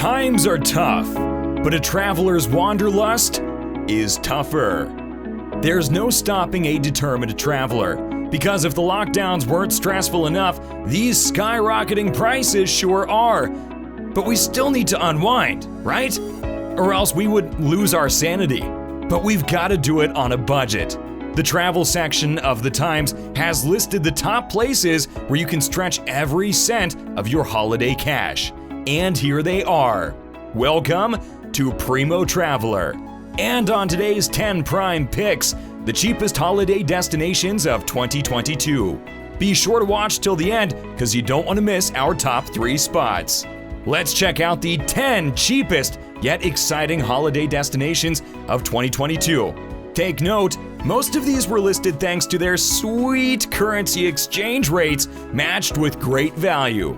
Times are tough, but a traveler's wanderlust is tougher. There's no stopping a determined traveler, because if the lockdowns weren't stressful enough, these skyrocketing prices sure are. But we still need to unwind, right? Or else we would lose our sanity. But we've got to do it on a budget. The travel section of the Times has listed the top places where you can stretch every cent of your holiday cash. And here they are. Welcome to Primo Traveller. And on today's 10 Prime Picks, the cheapest holiday destinations of 2022. Be sure to watch till the end, because you don't want to miss our top 3 spots. Let's check out the 10 cheapest yet exciting holiday destinations of 2022. Take note, most of these were listed thanks to their sweet currency exchange rates matched with great value.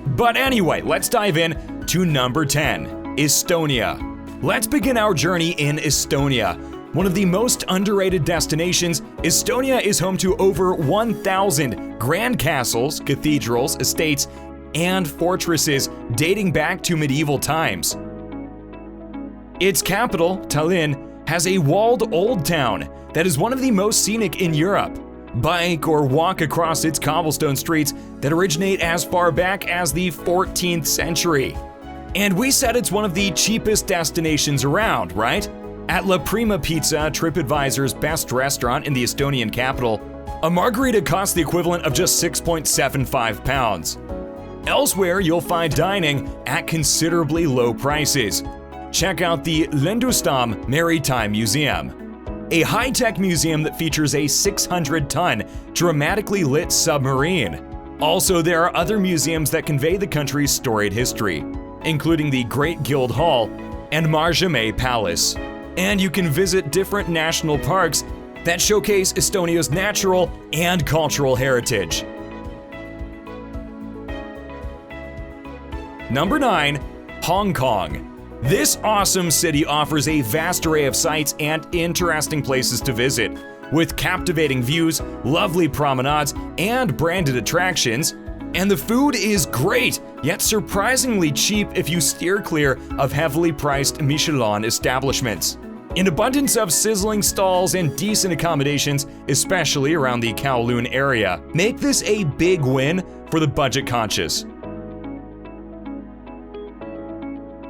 But anyway, let's dive in to number 10, Estonia. Let's begin our journey in Estonia. One of the most underrated destinations, Estonia is home to over 1,000 grand castles, cathedrals, estates, and fortresses dating back to medieval times. Its capital, Tallinn, has a walled old town that is one of the most scenic in Europe. Bike or walk across its cobblestone streets that originate as far back as the 14th century. And we said it's one of the cheapest destinations around, right? At La Prima Pizza, TripAdvisor's best restaurant in the Estonian capital, a margarita costs the equivalent of just 6.75 pounds. Elsewhere, you'll find dining at considerably low prices. Check out the Lindustam Maritime Museum, a high-tech museum that features a 600-ton, dramatically lit submarine. Also, there are other museums that convey the country's storied history, including the Great Guild Hall and Marjamäe Palace. And you can visit different national parks that showcase Estonia's natural and cultural heritage. Number 9, Hong Kong. This awesome city offers a vast array of sights and interesting places to visit, with captivating views, lovely promenades, and branded attractions. And the food is great, yet surprisingly cheap if you steer clear of heavily priced Michelin establishments. An abundance of sizzling stalls and decent accommodations, especially around the Kowloon area, make this a big win for the budget-conscious.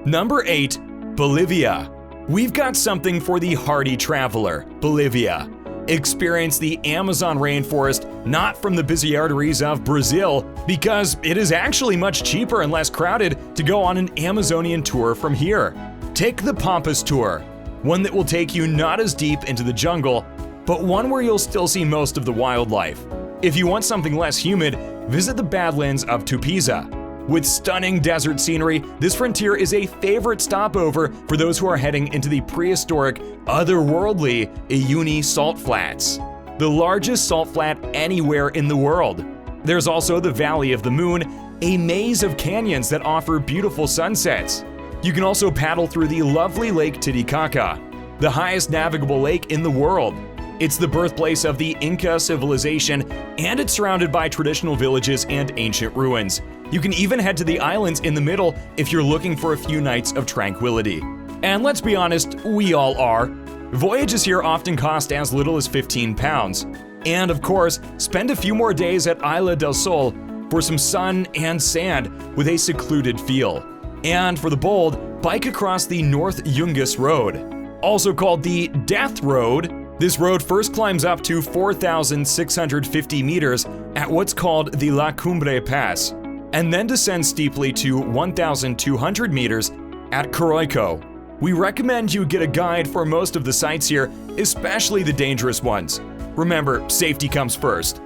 Number 8, Bolivia. We've got something for the hardy traveler, Bolivia. Experience the Amazon rainforest not from the busy arteries of Brazil, because it is actually much cheaper and less crowded to go on an Amazonian tour from here. Take the Pampas tour, one that will take you not as deep into the jungle, but one where you'll still see most of the wildlife. If you want something less humid, visit the Badlands of Tupiza. With stunning desert scenery, this frontier is a favorite stopover for those who are heading into the prehistoric, otherworldly Uyuni salt flats, the largest salt flat anywhere in the world. There's also the Valley of the Moon, a maze of canyons that offer beautiful sunsets. You can also paddle through the lovely Lake Titicaca, the highest navigable lake in the world. It's the birthplace of the Inca civilization, and it's surrounded by traditional villages and ancient ruins. You can even head to the islands in the middle if you're looking for a few nights of tranquility. And let's be honest, we all are. Voyages here often cost as little as 15 pounds. And of course, spend a few more days at Isla del Sol for some sun and sand with a secluded feel. And for the bold, bike across the North Yungas Road. Also called the Death Road, this road first climbs up to 4,650 meters at what's called the La Cumbre Pass, and then descends steeply to 1,200 meters at Coroico. We recommend you get a guide for most of the sites here, especially the dangerous ones. Remember, safety comes first.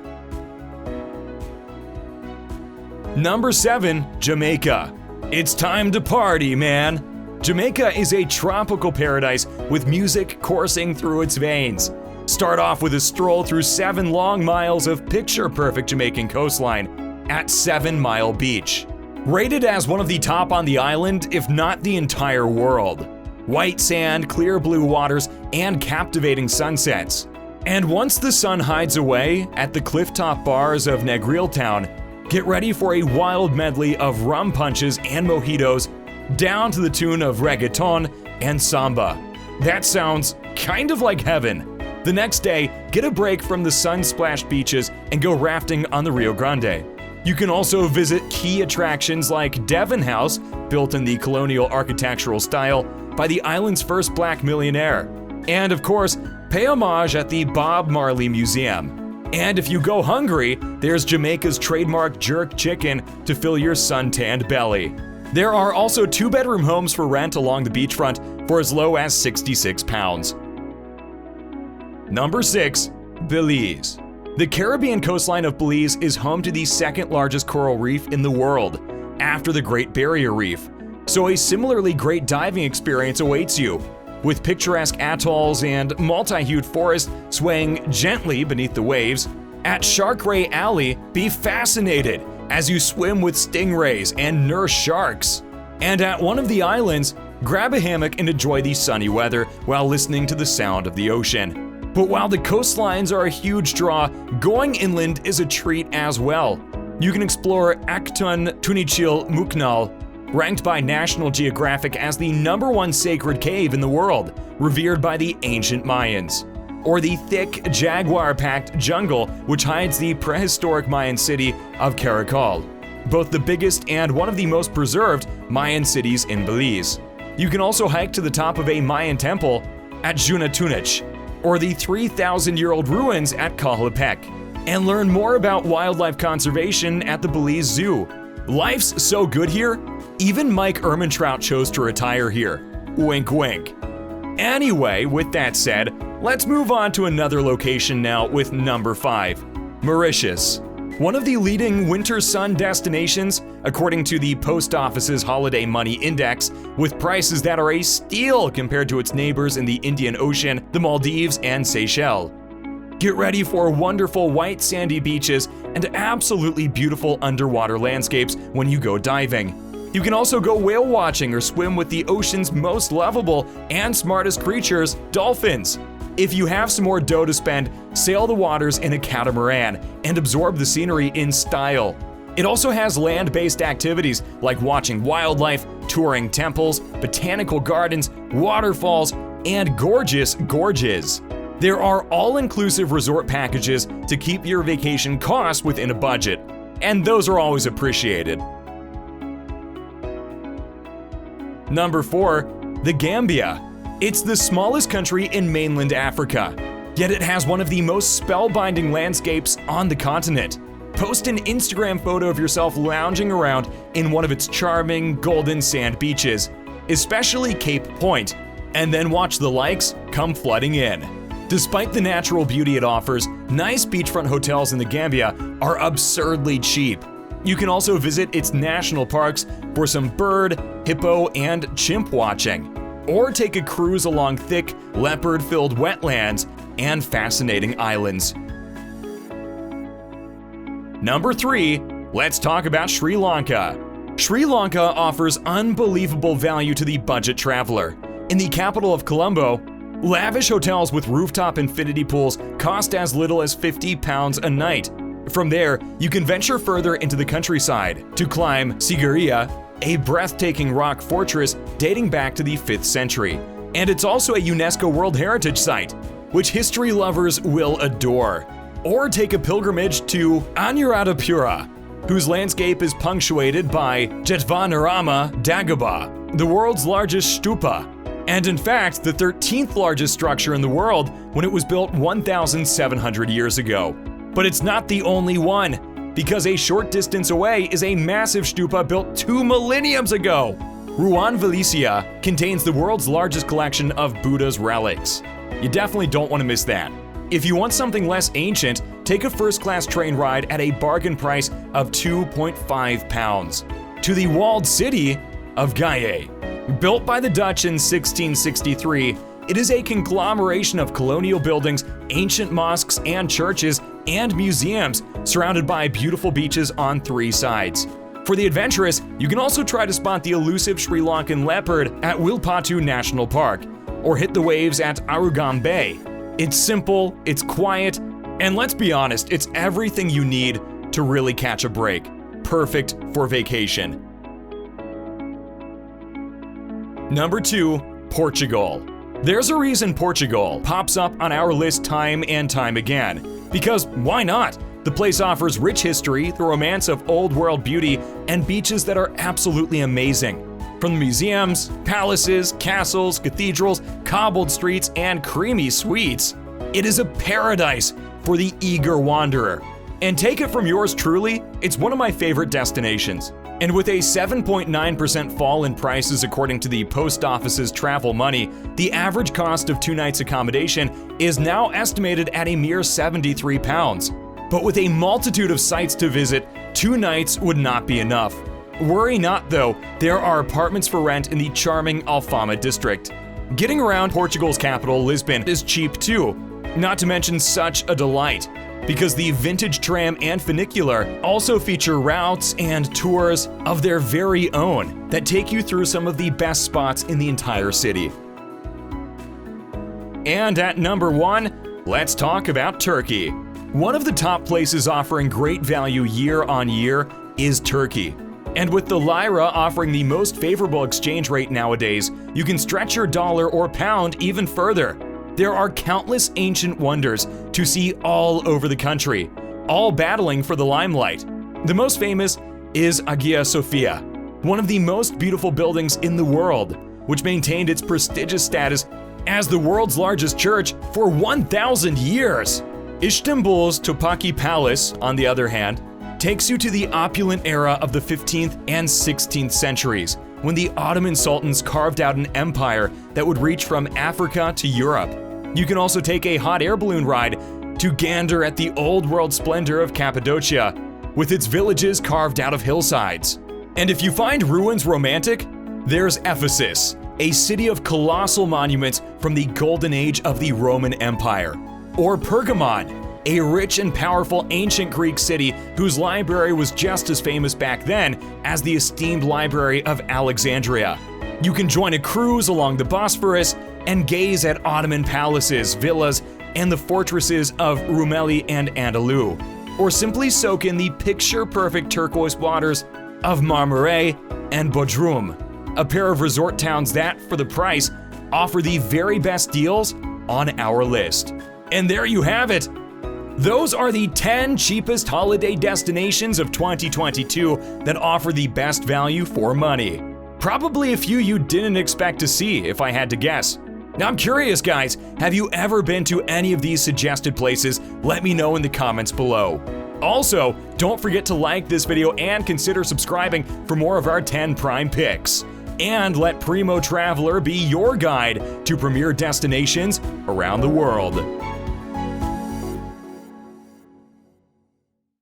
Number 7, Jamaica. It's time to party, man. Jamaica is a tropical paradise with music coursing through its veins. Start off with a stroll through 7 long miles of picture-perfect Jamaican coastline at 7 Mile Beach. Rated as one of the top on the island, if not the entire world. White sand, clear blue waters, and captivating sunsets. And once the sun hides away at the clifftop bars of Negril Town, get ready for a wild medley of rum punches and mojitos down to the tune of reggaeton and samba. That sounds kind of like heaven. The next day, get a break from the sun-splashed beaches and go rafting on the Rio Grande. You can also visit key attractions like Devon House, built in the colonial architectural style by the island's first black millionaire. And of course, pay homage at the Bob Marley Museum. And if you go hungry, there's Jamaica's trademark jerk chicken to fill your sun-tanned belly. There are also 2-bedroom homes for rent along the beachfront for as low as £66. Number 6. Belize. The Caribbean coastline of Belize is home to the second largest coral reef in the world, after the Great Barrier Reef. So a similarly great diving experience awaits you, with picturesque atolls and multi-hued forests swaying gently beneath the waves. At Shark Ray Alley, be fascinated as you swim with stingrays and nurse sharks. And at one of the islands, grab a hammock and enjoy the sunny weather while listening to the sound of the ocean. But while the coastlines are a huge draw, going inland is a treat as well. You can explore Acton Tunichil Muknal, ranked by National Geographic as the #1 sacred cave in the world, revered by the ancient Mayans. Or the thick, jaguar-packed jungle which hides the prehistoric Mayan city of Caracol, both the biggest and one of the most preserved Mayan cities in Belize. You can also hike to the top of a Mayan temple at Junatunich, or the 3,000-year-old ruins at Kahlapek, and learn more about wildlife conservation at the Belize Zoo. Life's so good here, even Mike Ehrmantraut chose to retire here. Wink wink. Anyway, with that said, let's move on to another location now with number 5, Mauritius. One of the leading winter sun destinations, according to the Post Office's Holiday Money Index, with prices that are a steal compared to its neighbors in the Indian Ocean, the Maldives, and Seychelles. Get ready for wonderful white sandy beaches and absolutely beautiful underwater landscapes when you go diving. You can also go whale watching or swim with the ocean's most lovable and smartest creatures, dolphins. If you have some more dough to spend, sail the waters in a catamaran and absorb the scenery in style. It also has land-based activities like watching wildlife, touring temples, botanical gardens, waterfalls, and gorgeous gorges. There are all-inclusive resort packages to keep your vacation costs within a budget, and those are always appreciated. Number 4, the Gambia. It's the smallest country in mainland Africa, yet it has one of the most spellbinding landscapes on the continent. Post an Instagram photo of yourself lounging around in one of its charming golden sand beaches, especially Cape Point, and then watch the likes come flooding in. Despite the natural beauty it offers, nice beachfront hotels in the Gambia are absurdly cheap. You can also visit its national parks for some bird, hippo, and chimp watching, or take a cruise along thick, leopard-filled wetlands and fascinating islands. Number 3, let's talk about Sri Lanka. Sri Lanka offers unbelievable value to the budget traveler. In the capital of Colombo, lavish hotels with rooftop infinity pools cost as little as £50 a night. From there, you can venture further into the countryside to climb Sigiriya, a breathtaking rock fortress dating back to the 5th century. And it's also a UNESCO World Heritage Site, which history lovers will adore. Or take a pilgrimage to Anuradhapura, whose landscape is punctuated by Jetvanarama Dagobah, the world's largest stupa, and in fact the 13th largest structure in the world when it was built 1,700 years ago. But it's not the only one, because a short distance away is a massive stupa built 2 millenniums ago. Ruan Velisia contains the world's largest collection of Buddha's relics. You definitely don't want to miss that. If you want something less ancient, take a first-class train ride at a bargain price of £2.5 to the walled city of Gaye. Built by the Dutch in 1663, it is a conglomeration of colonial buildings, ancient mosques and churches, and museums surrounded by beautiful beaches on 3 sides. For the adventurous, you can also try to spot the elusive Sri Lankan leopard at Wilpattu National Park, or hit the waves at Arugam Bay. It's simple, it's quiet, and let's be honest, it's everything you need to really catch a break. Perfect for vacation. Number 2. Portugal. There's a reason Portugal pops up on our list time and time again. Because why not? The place offers rich history, the romance of old world beauty, and beaches that are absolutely amazing. From the museums, palaces, castles, cathedrals, cobbled streets, and creamy sweets, it is a paradise for the eager wanderer. And take it from yours truly, it's one of my favorite destinations. And with a 7.9% fall in prices according to the post office's Travel Money, the average cost of 2 nights accommodation is now estimated at a mere £73. But with a multitude of sites to visit, 2 nights would not be enough. Worry not though, there are apartments for rent in the charming Alfama district. Getting around Portugal's capital, Lisbon, is cheap too, not to mention such a delight, because the vintage tram and funicular also feature routes and tours of their very own that take you through some of the best spots in the entire city. And at number 1, let's talk about Turkey. One of the top places offering great value year on year is Turkey. And with the lira offering the most favorable exchange rate nowadays, you can stretch your dollar or pound even further. There are countless ancient wonders to see all over the country, all battling for the limelight. The most famous is Hagia Sophia, one of the most beautiful buildings in the world, which maintained its prestigious status as the world's largest church for 1,000 years. Istanbul's Topkapi Palace, on the other hand, takes you to the opulent era of the 15th and 16th centuries, when the Ottoman sultans carved out an empire that would reach from Africa to Europe. You can also take a hot air balloon ride to gander at the old world splendor of Cappadocia, with its villages carved out of hillsides. And if you find ruins romantic, there's Ephesus, a city of colossal monuments from the golden age of the Roman Empire. Or Pergamon, a rich and powerful ancient Greek city whose library was just as famous back then as the esteemed Library of Alexandria. You can join a cruise along the Bosphorus and gaze at Ottoman palaces, villas, and the fortresses of Rumeli and Andalou. Or simply soak in the picture-perfect turquoise waters of Marmaray and Bodrum, a pair of resort towns that, for the price, offer the very best deals on our list. And there you have it! Those are the 10 cheapest holiday destinations of 2022 that offer the best value for money. Probably a few you didn't expect to see, if I had to guess. Now I'm curious guys, have you ever been to any of these suggested places? Let me know in the comments below. Also, don't forget to like this video and consider subscribing for more of our 10 prime picks. And let Primo Traveller be your guide to premier destinations around the world.